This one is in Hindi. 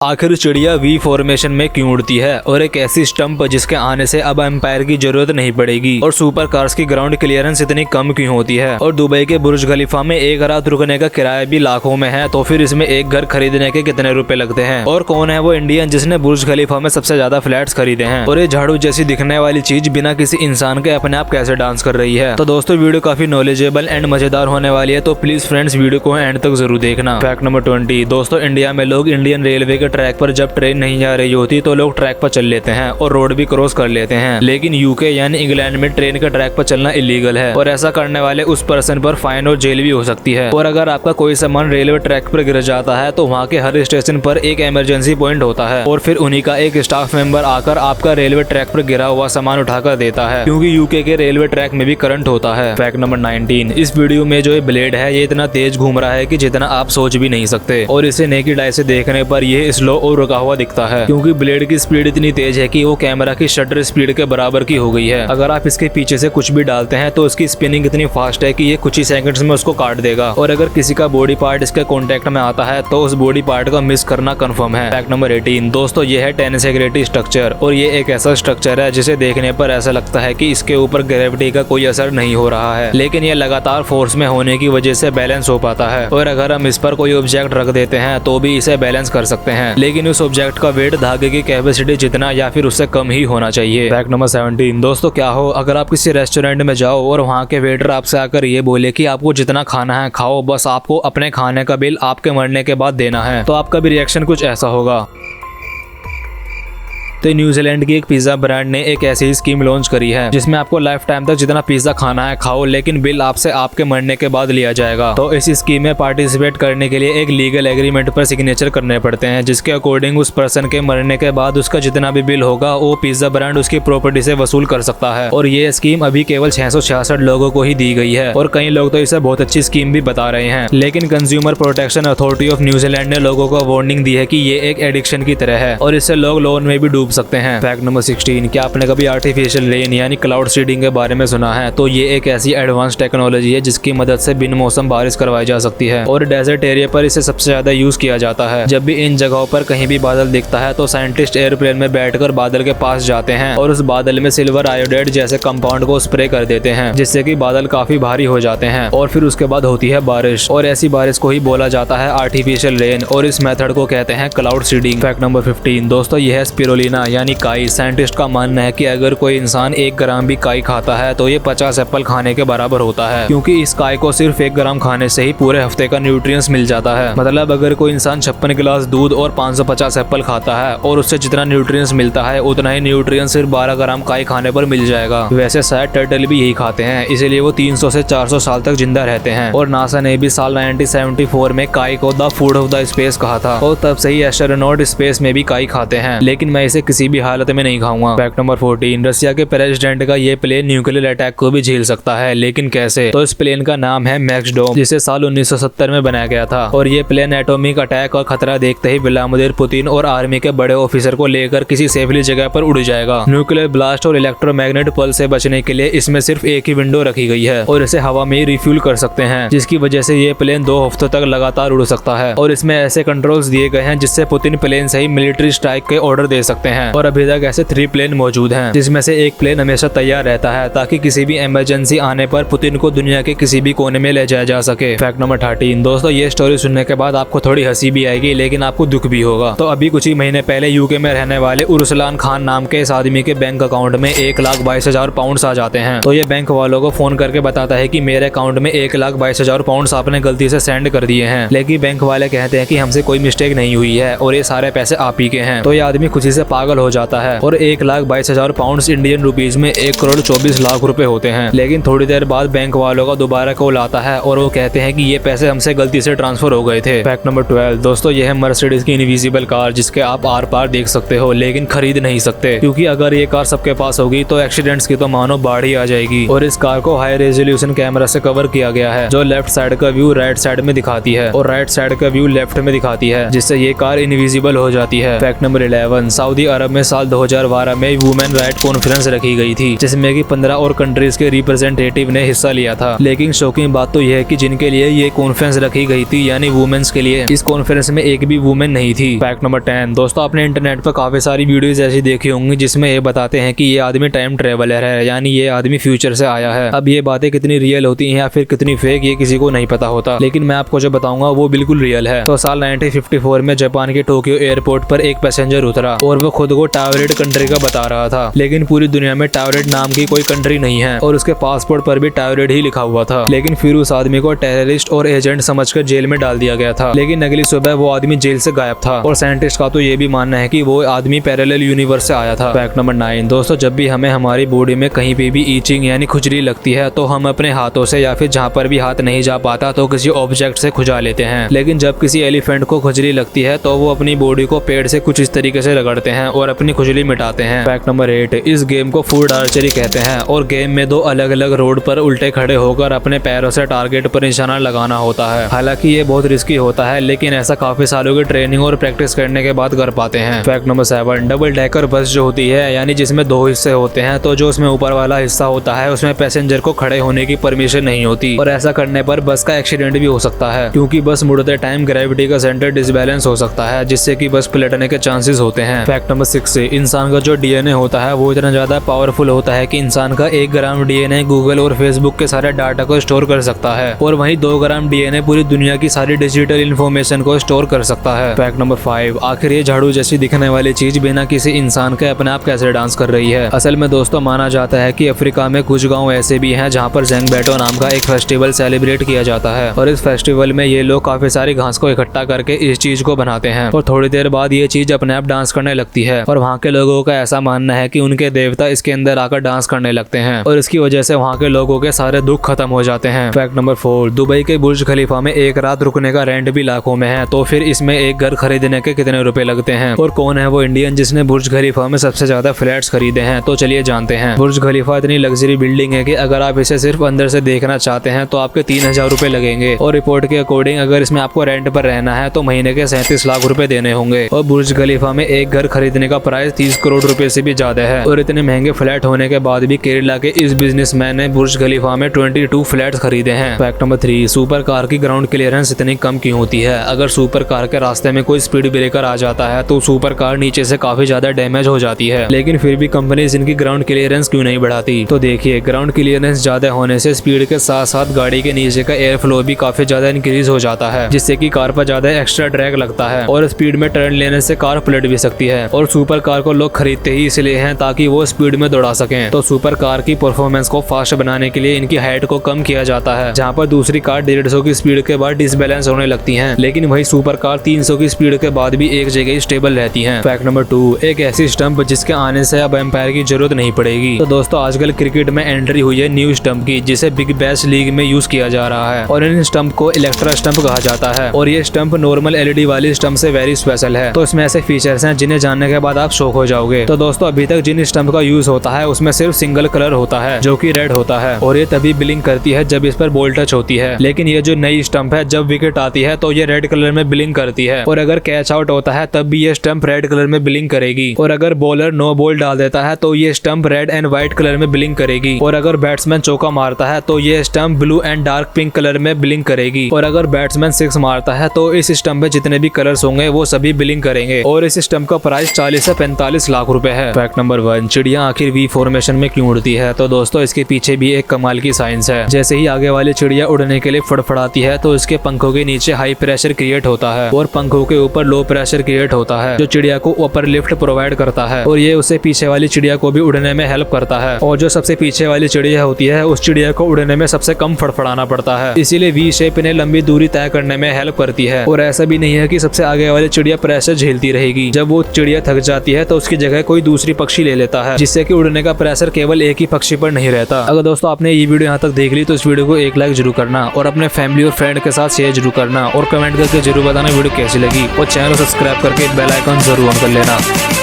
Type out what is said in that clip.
आखिर चिड़िया वी फॉर्मेशन में क्यों उड़ती है और एक ऐसी स्टंप जिसके आने से अब एम्पायर की जरूरत नहीं पड़ेगी, और सुपर कार्स की ग्राउंड क्लियरेंस इतनी कम क्यों होती है, और दुबई के बुर्ज खलीफा में एक रात रुकने का किराया भी लाखों में है, तो फिर इसमें एक घर खरीदने के कितने रुपए लगते हैं, और कौन है वो इंडियन जिसने बुर्ज खलीफा में सबसे ज्यादा फ्लैट्स खरीदे हैं, और ये झाड़ू जैसी दिखने वाली चीज बिना किसी इंसान के अपने आप कैसे डांस कर रही है। तो दोस्तों वीडियो काफी नॉलेजेबल एंड मजेदार होने वाली है, तो प्लीज फ्रेंड्स वीडियो को एंड तक जरूर देखना। Fact number 20। दोस्तों इंडिया में लोग इंडियन रेलवे के ट्रैक पर जब ट्रेन नहीं जा रही होती तो लोग ट्रैक पर चल लेते हैं और रोड भी क्रॉस कर लेते हैं, लेकिन यूके यानी इंग्लैंड में ट्रेन के ट्रैक पर चलना इलीगल है, और ऐसा करने वाले उस पर्सन पर फाइन और जेल भी हो सकती है। और अगर आपका कोई सामान रेलवे ट्रैक पर गिर जाता है तो वहाँ के हर स्टेशन पर एक इमरजेंसी पॉइंट होता है, और फिर उन्हीं का एक स्टाफ मेंबर आकर आपका रेलवे ट्रैक पर गिरा हुआ सामान उठाकर देता है, क्योंकि यूके के रेलवे ट्रैक में भी करंट होता है। Fact number 19। इस वीडियो में जो ये ब्लेड है ये इतना तेज घूम रहा है कि जितना आप सोच भी नहीं सकते, और इसे नेकेड आई से देखने पर यह स्लो और रुका हुआ दिखता है, क्योंकि ब्लेड की स्पीड इतनी तेज है कि वो कैमरा की शटर स्पीड के बराबर की हो गई है। अगर आप इसके पीछे से कुछ भी डालते हैं तो इसकी स्पिनिंग इतनी फास्ट है कि ये कुछ ही सेकंड्स में उसको काट देगा, और अगर किसी का बॉडी पार्ट इसके कांटेक्ट में आता है तो उस बॉडी पार्ट का मिस करना कंफर्म है। Fact number 18। दोस्तों ये है टेनिसेग्रेटी स्ट्रक्चर, और ये एक ऐसा स्ट्रक्चर है जिसे देखने पर ऐसा लगता है कि इसके ऊपर ग्रेविटी का कोई असर नहीं हो रहा है, लेकिन ये लगातार फोर्स में होने की वजह से बैलेंस हो पाता है, और अगर हम इस पर कोई ऑब्जेक्ट रख देते हैं तो भी इसे बैलेंस कर सकते हैं, लेकिन उस ऑब्जेक्ट का वेट धागे की कैपेसिटी जितना या फिर उससे कम ही होना चाहिए। Fact number 17। दोस्तों क्या हो अगर आप किसी रेस्टोरेंट में जाओ और वहाँ के वेटर आपसे आकर ये बोले कि आपको जितना खाना है खाओ, बस आपको अपने खाने का बिल आपके मरने के बाद देना है, तो आपका भी रिएक्शन कुछ ऐसा होगा। तो न्यूजीलैंड की एक पिज्जा ब्रांड ने एक ऐसी स्कीम लॉन्च करी है जिसमें आपको लाइफ टाइम तक जितना पिज्जा खाना है खाओ, लेकिन बिल आपसे आपके मरने के बाद लिया जाएगा। तो इस स्कीम में पार्टिसिपेट करने के लिए एक लीगल एग्रीमेंट पर सिग्नेचर करने पड़ते हैं, जिसके अकॉर्डिंग उस पर्सन के मरने के बाद उसका जितना भी बिल होगा वो पिज्जा ब्रांड उसकी प्रॉपर्टी से वसूल कर सकता है। और ये स्कीम अभी केवल 666 लोगों को ही दी गई है, और कई लोग तो इसे बहुत अच्छी स्कीम भी बता रहे हैं, लेकिन consumer protection authority of New Zealand ने लोगों को वार्निंग दी है कि ये एक एडिक्शन की तरह है और इससे लोग लोन में भी डूब सकते हैं। Fact number 16। क्या आपने कभी आर्टिफिशियल रेन यानी क्लाउड सीडिंग के बारे में सुना है? तो ये एक ऐसी एडवांस टेक्नोलॉजी है जिसकी मदद से बिन मौसम बारिश करवाई जा सकती है, और डेजर्ट एरिया पर इसे सबसे ज्यादा यूज किया जाता है। जब भी इन जगहों पर कहीं भी बादल दिखता है तो साइंटिस्ट एयरप्लेन में बैठकर बादल के पास जाते हैं और उस बादल में सिल्वर आयोडाइड जैसे कंपाउंड को स्प्रे कर देते हैं, जिससे कि बादल काफी भारी हो जाते हैं, और फिर उसके बाद होती है बारिश, और ऐसी बारिश को ही बोला जाता है आर्टिफिशियल रेन, और इस मेथड को कहते हैं क्लाउड सीडिंग। Fact number 15। दोस्तों यह है स्पिरुलिना यानी काई। साइंटिस्ट का मानना है कि अगर कोई इंसान 1 ग्राम भी काई खाता है तो ये 50 एप्पल खाने के बराबर होता है, क्योंकि इस काई को सिर्फ 1 ग्राम खाने से ही पूरे हफ्ते का न्यूट्रिएंट्स मिल जाता है। मतलब अगर कोई इंसान 56 गिलास दूध और 550 एप्पल खाता है और उससे जितना न्यूट्रिएंट्स मिलता है उतना ही न्यूट्रिएंट्स सिर्फ 12 ग्राम काई खाने पर मिल जाएगा। वैसे शायद टर्टल भी यही खाते हैं, इसीलिए वो 300 से 400 साल तक जिंदा रहते हैं, और नासा ने भी साल 1974 में काई को the food of the space कहा था, और तब से ही एस्ट्रोनॉट स्पेस में भी काई खाते हैं, लेकिन मैं इसे किसी भी हालत में नहीं खाऊंगा। Fact number 14। रशिया के प्रेसिडेंट का ये प्लेन न्यूक्लियर अटैक को भी झेल सकता है, लेकिन कैसे? तो इस प्लेन का नाम है मैक्सडोम, जिसे साल 1970 में बनाया गया था, और ये प्लेन एटॉमिक अटैक और खतरा देखते ही व्लादिमीर पुतिन और आर्मी के बड़े ऑफिसर को लेकर किसी सेफली जगह पर उड़ जाएगा। न्यूक्लियर ब्लास्ट और इलेक्ट्रोमैग्नेट पल्स से बचने के लिए इसमें सिर्फ एक ही विंडो रखी गई है, और इसे हवा में ही रिफ्यूल कर सकते हैं, जिसकी वजह से ये प्लेन 2 हफ्तों तक लगातार उड़ सकता है, और इसमें ऐसे कंट्रोल्स दिए गए हैं जिससे पुतिन प्लेन से ही मिलिट्री स्ट्राइक के ऑर्डर दे सकते हैं, और अभी तक ऐसे 3 प्लेन मौजूद हैं, जिसमें से एक प्लेन हमेशा तैयार रहता है ताकि किसी भी इमरजेंसी आने पर पुतिन को दुनिया के किसी भी कोने में ले जाया जा सके। Fact number 13। दोस्तों ये स्टोरी सुनने के बाद आपको थोड़ी हंसी भी आएगी, लेकिन आपको दुख भी होगा। तो अभी कुछ ही महीने पहले यूके में रहने वाले उर्सलान खान नाम के इस आदमी के बैंक अकाउंट में 1,22,000 पाउंड आ जाते हैं, तो ये बैंक वालों को फोन करके बताता है कि मेरे अकाउंट में 1,22,000 पाउंड आपने गलती से सेंड कर दिए हैं, लेकिन बैंक वाले कहते हैं कि हमसे कोई मिस्टेक नहीं हुई है और ये सारे पैसे आप ही के हैं। तो ये आदमी खुशी से पागल हो जाता है, और 1,22,000 पाउंड इंडियन रुपीज में 1,24,00,000 रुपए होते हैं। लेकिन थोड़ी देर बाद बैंक वालों का दोबारा कॉल आता है और वो कहते हैं कि ये पैसे हमसे गलती से ट्रांसफर हो गए थे। Fact number 12। दोस्तों ये है मर्सिडीज की इनविजिबल कार, जिसके आप आर पार देख सकते हो लेकिन खरीद नहीं सकते, क्योंकि अगर ये कार सबके पास होगी तो एक्सीडेंट्स की तो मानो बाढ़ ही आ जाएगी। और इस कार को हाई रेजोल्यूशन कैमरा से कवर किया गया है, जो लेफ्ट साइड का व्यू राइट साइड में दिखाती है और राइट साइड का व्यू लेफ्ट में दिखाती है, जिससे ये कार इनविजिबल हो जाती है। Fact number 11। सऊदी अरब में साल 2012 में वुमेन राइट कॉन्फ्रेंस रखी गई थी, जिसमें कि 15 और कंट्रीज के रिप्रेजेंटेटिव ने हिस्सा लिया था। लेकिन शॉकिंग बात तो यह है कि जिनके लिए ये कॉन्फ्रेंस रखी गई थी यानी वुमेन्स के लिए, इस कॉन्फ्रेंस में एक भी वुमेन नहीं थी। फैक्ट नंबर 10 दोस्तों, आपने इंटरनेट पर काफी सारी वीडियोस ऐसी देखी होंगी जिसमें ये बताते हैं कि ये आदमी टाइम ट्रेवलर है, यानी ये आदमी फ्यूचर से आया है। अब ये बातें कितनी रियल होती हैं या फिर कितनी फेक, ये किसी को नहीं पता होता, लेकिन मैं आपको जो बताऊंगा वो बिल्कुल रियल है। तो साल 1954 में जापान के टोक्यो एयरपोर्ट पर एक पैसेंजर उतरा और वो खुद को टावरेट कंट्री का बता रहा था, लेकिन पूरी दुनिया में टावरेट नाम की कोई कंट्री नहीं है और उसके पासपोर्ट पर भी टावरेट ही लिखा हुआ था। लेकिन फिर उस आदमी को टेररिस्ट और एजेंट समझकर जेल में डाल दिया गया था। लेकिन अगली सुबह वो आदमी जेल से गायब था और साइंटिस्ट का तो ये भी मानना है कि वो आदमी पैरेलल यूनिवर्स से आया था। फैक्ट नंबर 9 दोस्तों, जब भी हमें हमारी बॉडी में कहीं पे भी ईचिंग यानी खुजली लगती है तो हम अपने हाथों से या फिर जहाँ पर भी हाथ नहीं जा पाता तो किसी ऑब्जेक्ट से खुजा लेते हैं। लेकिन जब किसी एलिफेंट को खुजली लगती है तो वो अपनी बॉडी को पेड़ से कुछ इस तरीके से रगड़ते हैं और अपनी खुजली मिटाते हैं। फैक्ट नंबर 8 इस गेम को फूड आर्चरी कहते हैं और गेम में 2 अलग अलग रोड पर उल्टे खड़े होकर अपने पैरों से टारगेट पर निशाना लगाना होता है। हालांकि ये बहुत रिस्की होता है, लेकिन ऐसा काफी सालों की ट्रेनिंग और प्रैक्टिस करने के बाद कर पाते हैं। Fact number 7 double decker bus जो होती है यानी जिसमें 2 हिस्से होते हैं, तो जो उसमें ऊपर वाला हिस्सा होता है उसमें पैसेंजर को खड़े होने की परमिशन नहीं होती और ऐसा करने पर बस का एक्सीडेंट भी हो सकता है, क्योंकि बस मुड़ते टाइम ग्रेविटी का सेंटर डिसबैलेंस हो सकता है जिससे कि बस पलटने के चांसेस होते हैं। फैक्ट नंबर 6 इंसान का जो डीएनए होता है वो इतना ज्यादा पावरफुल होता है कि इंसान का 1 ग्राम डीएनए गूगल और फेसबुक के सारे डाटा को स्टोर कर सकता है और वहीं 2 ग्राम डीएनए पूरी दुनिया की सारी डिजिटल इन्फॉर्मेशन को स्टोर कर सकता है। फैक्ट नंबर 5 आखिर ये झाड़ू जैसी दिखने वाली चीज बिना किसी इंसान के अपने आप कैसे डांस कर रही है? असल में दोस्तों माना जाता है कि अफ्रीका में कुछ गांव ऐसे भी हैं जहां पर ज़ेंगबेटो नाम का एक फेस्टिवल सेलिब्रेट किया जाता है और इस फेस्टिवल में ये लोग काफी सारी घास को इकट्ठा करके इस चीज को बनाते हैं और थोड़ी देर बाद ये चीज अपने आप डांस करने लगती है और वहाँ के लोगों का ऐसा मानना है कि उनके देवता इसके अंदर आकर डांस करने लगते हैं और इसकी वजह से वहाँ के लोगों के सारे दुख खत्म हो जाते हैं। फैक्ट नंबर 4 दुबई के बुर्ज खलीफा में एक रात रुकने का रेंट भी लाखों में है, तो फिर इसमें एक घर खरीदने के कितने रुपए लगते हैं और कौन है वो इंडियन जिसने बुर्ज खलीफा में सबसे ज्यादा फ्लैट्स खरीदे हैं? तो चलिए जानते हैं। बुर्ज खलीफा इतनी लग्जरी बिल्डिंग है कि अगर आप इसे सिर्फ अंदर से देखना चाहते हैं तो आपके 3000 रुपए लगेंगे और रिपोर्ट के अकॉर्डिंग अगर इसमें आपको रेंट पर रहना है तो महीने के 37 लाख रुपए देने होंगे और बुर्ज खलीफा में एक घर खरीदने का प्राइस 30 करोड़ रुपए से भी ज्यादा है और इतने महंगे फ्लैट होने के बाद भी केरला के इस बिजनेसमैन ने बुर्ज खलीफा में 22 फ्लैट्स खरीदे हैं। फैक्ट नंबर 3 सुपर कार की ग्राउंड क्लियरेंस इतनी कम क्यों होती है? अगर सुपर कार के रास्ते में कोई स्पीड ब्रेकर आ जाता है तो सुपर कार नीचे से काफी ज्यादा डैमेज हो जाती है, लेकिन फिर भी कंपनीज इनकी ग्राउंड क्लियरेंस क्यों नहीं बढ़ाती? तो देखिए ग्राउंड क्लियरेंस ज्यादा होने से स्पीड के साथ साथ गाड़ी के नीचे का एयर फ्लो भी काफी ज्यादा इंक्रीज हो जाता है, जिससे कि कार पर ज्यादा एक्स्ट्रा ड्रैग लगता है और स्पीड में टर्न लेने से कार पलट भी सकती है और सुपर कार को लोग खरीदते ही इसलिए हैं ताकि वो स्पीड में दौड़ा सकें। तो सुपर कार की परफॉर्मेंस को फास्ट बनाने के लिए इनकी हाइट को कम किया जाता है, जहाँ पर दूसरी कार 150 की स्पीड के बाद डिसबैलेंस होने लगती हैं, लेकिन वही सुपर कार 300 की स्पीड के बाद भी एक जगह स्टेबल रहती हैं। फैक्ट नंबर 2 एक ऐसी स्टंप जिसके आने से अब एम्पायर की जरूरत नहीं पड़ेगी। तो दोस्तों आजकल क्रिकेट में एंट्री हुई है न्यू स्टंप की, जिसे बिग बैश लीग में यूज किया जा रहा है और इन स्टंप को इलेक्ट्रा स्टंप कहा जाता है और ये स्टंप नॉर्मल एलईडी वाली स्टंप से वेरी स्पेशल है। तो इसमें ऐसे फीचर्स हैं जिन्हें जानने के बाद आप शॉक हो जाओगे। तो दोस्तों अभी तक जिन स्टंप का यूज होता है उसमें सिर्फ सिंगल कलर होता है जो कि रेड होता है और ये तभी ब्लिंक करती है जब इस पर बॉल टच होती है, लेकिन ये जो नई स्टंप है जब विकेट आती है तो ये रेड कलर में ब्लिंक करती है और अगर कैच आउट होता है तब भी ये स्टंप रेड कलर में ब्लिंक करेगी और अगर बॉलर नो बॉल डाल देता है तो ये stump red and white colour में ब्लिंक करेगी और अगर बैट्समैन चौका मारता है तो ये stump blue and dark pink colour में ब्लिंक करेगी और अगर बैट्समैन 6 मारता है तो इस स्टंप में जितने भी कलर्स होंगे वो सभी ब्लिंक करेंगे और इस स्टंप का प्राइस 40 से 45 लाख रुपए है। फैक्ट नंबर 1 चिड़िया आखिर वी फॉर्मेशन में क्यों उड़ती है? तो दोस्तों इसके पीछे भी एक कमाल की साइंस है। जैसे ही आगे वाली चिड़िया उड़ने के लिए फड़फड़ाती है तो इसके पंखों के नीचे हाई प्रेशर क्रिएट होता है और पंखों के ऊपर लो प्रेशर क्रिएट होता है जो चिड़िया को ऊपर लिफ्ट प्रोवाइड करता है और ये उसे पीछे वाली चिड़िया को भी उड़ने में हेल्प करता है और जो सबसे पीछे वाली चिड़िया होती है उस चिड़िया को उड़ने में सबसे कम फड़फड़ाना पड़ता है, इसीलिए वी शेप इन्हें लंबी दूरी तय करने में हेल्प करती है। और ऐसा भी नहीं है कि सबसे आगे वाली चिड़िया प्रेशर झेलती रहेगी, जब वो चिड़िया थक जाती है तो उसकी जगह कोई दूसरी पक्षी ले लेता है, जिससे कि उड़ने का प्रेशर केवल एक ही पक्षी पर नहीं रहता। अगर दोस्तों आपने ये वीडियो यहाँ तक देख ली तो इस वीडियो को एक लाइक जरूर करना और अपने फैमिली और फ्रेंड के साथ शेयर जरूर करना और कमेंट करके जरूर बताना वीडियो कैसी लगी और चैनल को सब्सक्राइब करके बेल आइकन जरूर ऑन कर लेना।